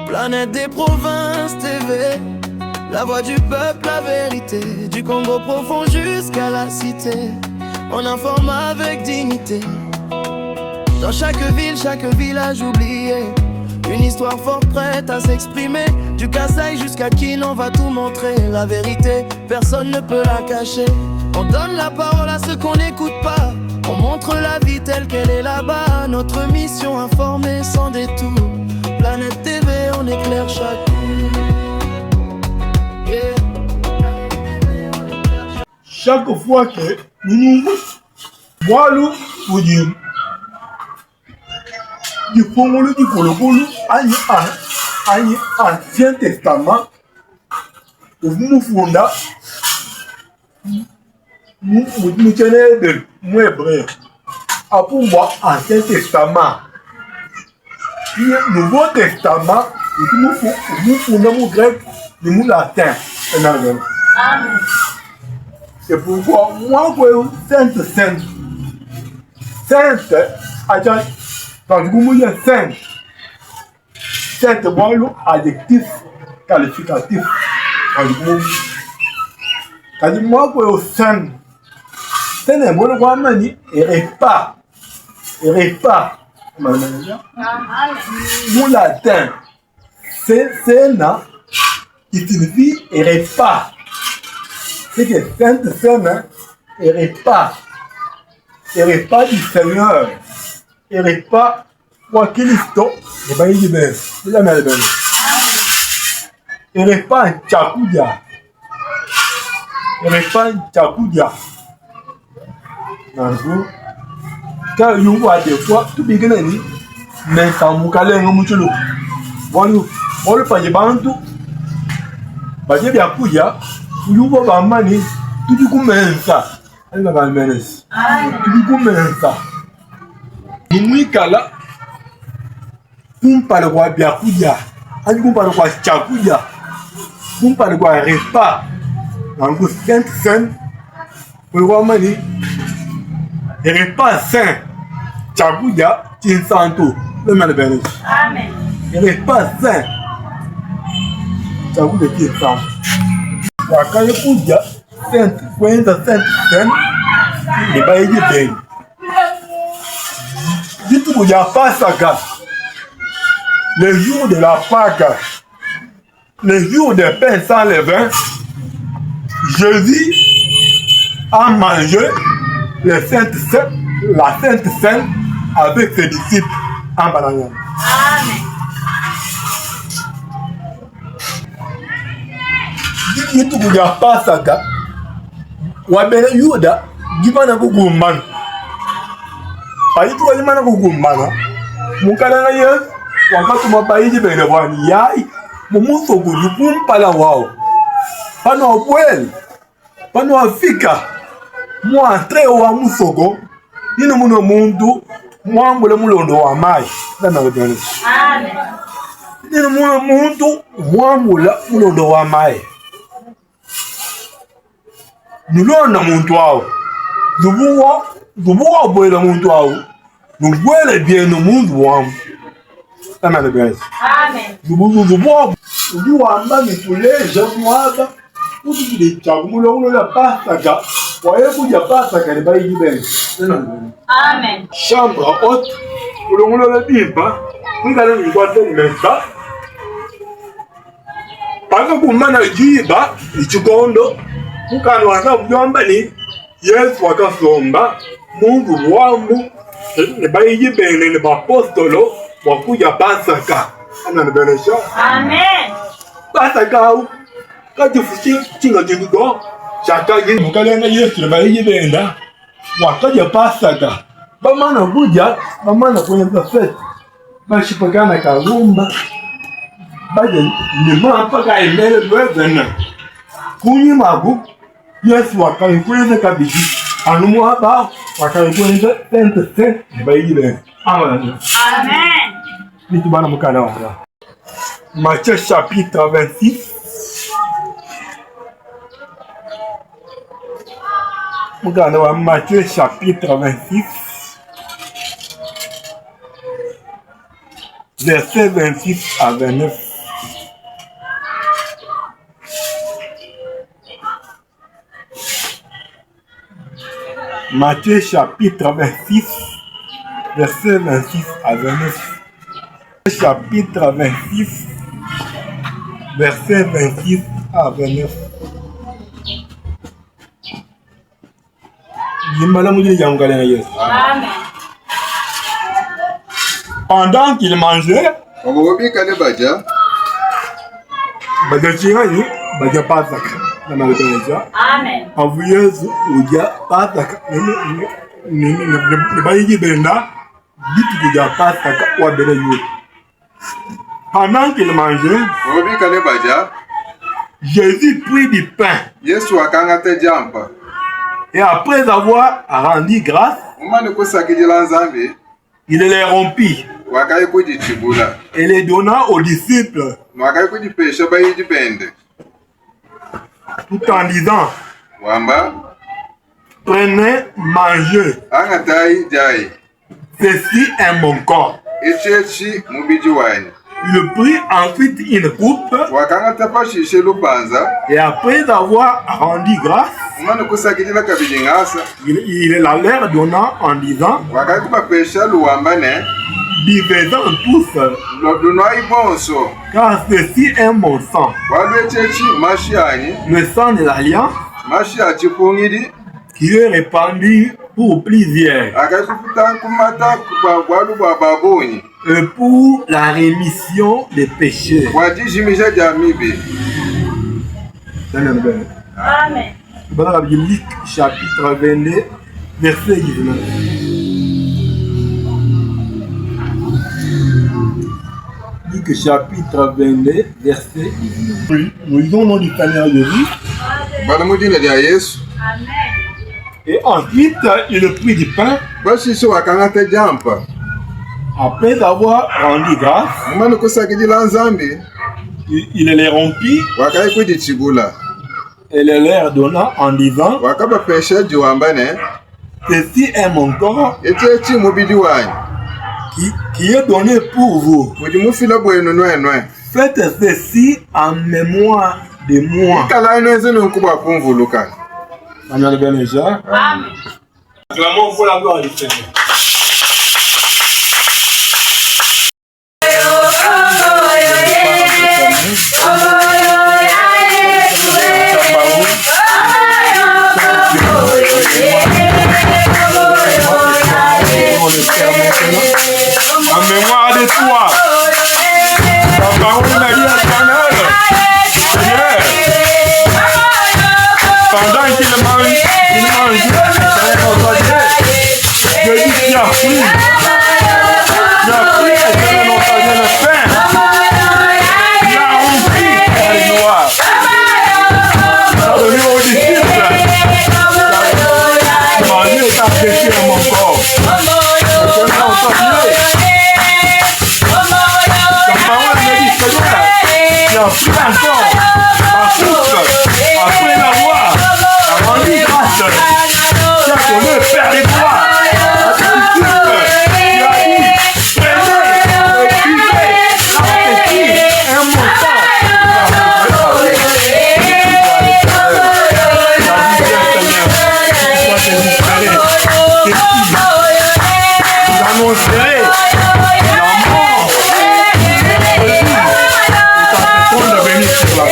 Planète des provinces TV, la voix du peuple, la vérité, du Congo profond jusqu'à la cité. On informe avec dignité. Dans chaque ville, chaque village oublié, une histoire forte prête à s'exprimer. Du Kasaï jusqu'à Kin, on va tout montrer. La vérité, personne ne peut la cacher. On donne la parole à ceux qu'on n'écoute pas. On montre la vie telle qu'elle est là-bas. Notre mission, informer sans détour. Planète TV, on éclaire chaque jour. Yeah. Chaque fois que nous voilà pour dire du Congolais du Kolokolo, Ancien Testament, nous fondons, nous tenons de nous hébreux. Après moi, Ancien Testament, puis Nouveau Testament, nous fondons mon grec, nous latin. Amen. C'est pourquoi moi, Sainte, quand vous me dites Sainte, moi, adjectif qualificatif. Quand moi, Sainte, c'est bon, nous latin, c'est qui signifie repas. C'est que Sainte Seine est repas du Seigneur, et repas pour Christo, et bien il est c'est la même. Et repas Tchakoudia, car il y a des fois, tout bien que mais ça m'a calé un mouchelo. Bon, le panier bantu, bah j'ai bien couillé. You go by money, to do commensa. I never menace. To do commensa. Mumikala, Pumpa de Guabiacuya, and Pumpa de Guachacuya, Pumpa de Guarepa, and go Saint Saint, we want money. Repas Saint, Chacuya, Chin Santo, le Malbenis. Amen. Repas Saint, Chacuya, Chin Santo. Wakaya kuja Sainte, kwenda Sainte ni baiji beni. Dites kuja Pasaka, le jour de la Pâque, le jour des pains sans levain, Jésus a mangé la Sainte Seine avec ses disciples en bananière. Amen. Itu kuja Pasaka, wabele Yuda, gimana kugumbana. Paitu gimana kugumbana. Mukana Yesu, wakati mapaiji bene bwani yai, mumuso kujukumpala wao. Pano abweli, pano afika, muantre wa musogo, nino muno mundu, muambule mulondo wa mai. Amen. Nino muno mundu, muambula mulondo wa mai. Nulonda muntu wao dubuwa bwela muntu wao nubwele byeno muntu wamu. Amen. Dubuwa uliwamba mituleja mwaba udikile chakumulo la Pasaka waye kuja Pasaka ni bayi bene. Amen. Chambre haute ulongulo la bimba ngale ngwate mesa paka kumana jiba ichikondo. Mukani wasa byomba ni Yesu wakasomba Mungu wamu ne bayi bene ne apostolo wakuja Pasaka. Amen. Pasaka kati fuchi chinga jingo chaka yin mukalenga Yesu ne bayi benda wakaja Pasaka. Bamana kuja bamana kwenye fete bashipagana kalumba baje ni mpaka imele lwezena kunyi magu. Yesu wakaikweza kabisa. Anumu hapa wakaikweza Sainte baile. Amen. Nitu bana mukana wala. Matthieu chapitre 26. Mukana wa Matthieu chapitre 26. Verset 26 à 29. Matthieu chapitre 26, verset 26 à 29. Chapitre 26, verset 26 à 29. Amen. Pendant qu'il mangeait, Amen. pendant qu'il mangeait, Jésus prit du pain et après avoir rendu grâce, il les rompit et les donna aux disciples tout en disant: prenez, mangez, ceci est mon corps. Il prit ensuite une coupe et après avoir rendu grâce, il la leur donna en disant: buvez-en tous, car ceci est mon sang, le sang de l'alliance qui est répandu pour plusieurs et pour la rémission des péchés. Amen. Luc chapitre 22, verset 19. Luc chapitre 22, verset 19. Nous lisons au nom du Seigneur Jésus. Amen. Et ensuite, il prit du pain. Après avoir rendu grâce, il les rompit et les leur donna en disant: ceci est mon corps qui est donné pour vous. Faites ceci en mémoire de moi. Amen. Acclamons pour la gloire du Seigneur. En mémoire de toi, ta parole m'a dit à Éternel, Seigneur, pendant qu'il mange, je dis: tu as pris, Éternel, non pas le pain, tu as rempli la gloire, tu as donné aux disciples, manger et apprécier mon corps. Plus encore, ma coupe, après l'avoir rendu grâce, tu as donné le Père des gloires, tu as dit: prenez, buvez, appétit, un montant. Vous annoncerez la mort de Jésus.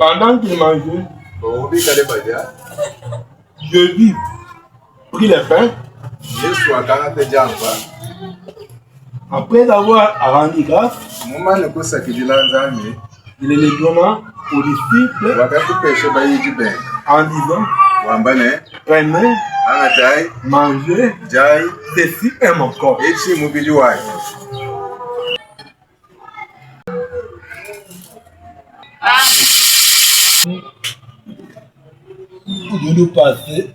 Pendant qu'il mangeait, Jésus prit le pain. Après avoir rendu grâce, il les donna aux disciples en disant, prenez, mangez, ceci est mon corps. Nous passer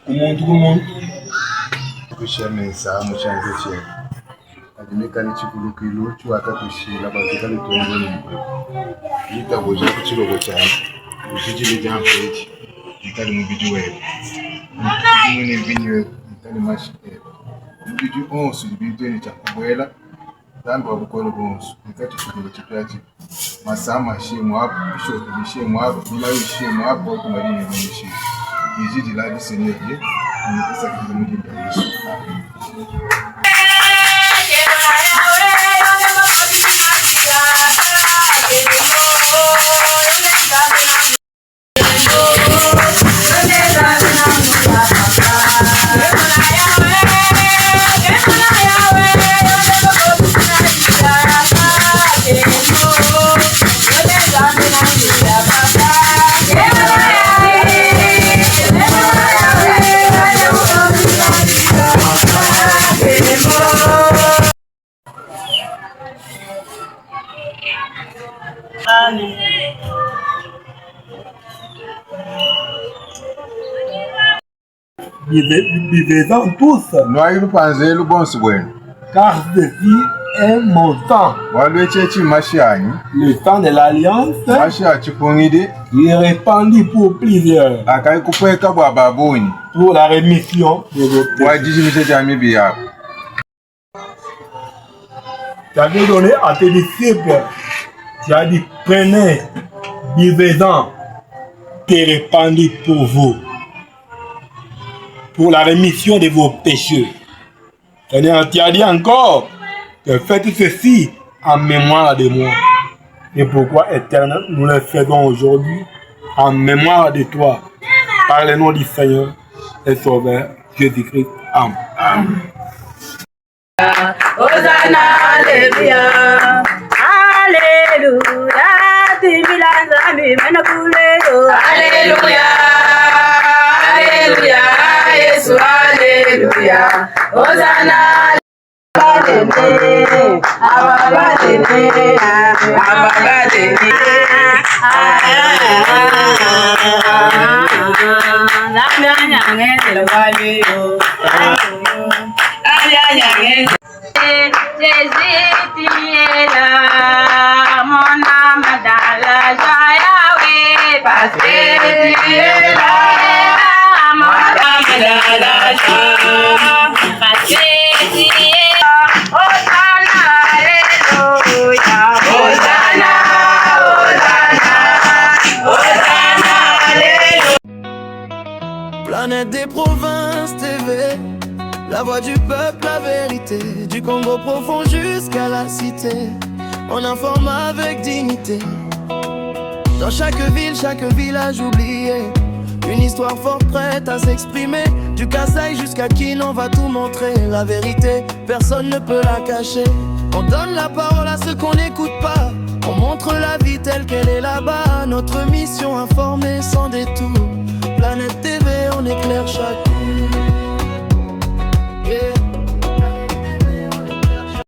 au monde. Adimekani chikulukilu chuaka kushila bakikali tuongoni ita boja kuchilo cyane ujijile jampeji itali mubiji wewe mune binyo itali mashi mubiji onsu bideni chakubwela dambe wabukolo bonsu ikati chikulu chipyachi masama shemu hapo bisho bishemu hapo bilawi shemu hapo kumalini mwishi bijiji la diseneje ni pesa kizimudi ndalisho. Buvez-en tous, car ceci est mon sang, le sang de l'alliance, qui est répandu pour plusieurs, pour la rémission de vos péchés. Tu avais donné à tes disciples, tu as dit, prenez, buvez-en, qui est répandu pour vous, pour la rémission de vos péchés. Seigneur, tu as dit encore que faites ceci en mémoire de moi. Et pourquoi, Éternel, nous le faisons aujourd'hui en mémoire de toi, par le nom du Seigneur et Sauveur Jésus-Christ. Amen. Hosanna, Alléluia, Alléluia, Alléluia, Alléluia, Yesu, Alléluia, Hosanna, Jésus, tu es là, mon âme dans la joie, oui, parce que tu es là, mon âme dans la joie, parce que tu es là, Hosanna, Alléluia, Hosanna, Hosanna, Hosanna, Alléluia. Planète des provinces TV, la voix du peuple, la vérité, du Congo profond jusqu'à la cité. On informe avec dignité. Dans chaque ville, chaque village oublié, une histoire forte prête à s'exprimer. Du Kasaï jusqu'à Kin, on va tout montrer. La vérité, personne ne peut la cacher. On donne la parole à ceux qu'on n'écoute pas. On montre la vie telle qu'elle est là-bas. Notre mission, informer sans détour. Planète TV, on éclaire chaque jour.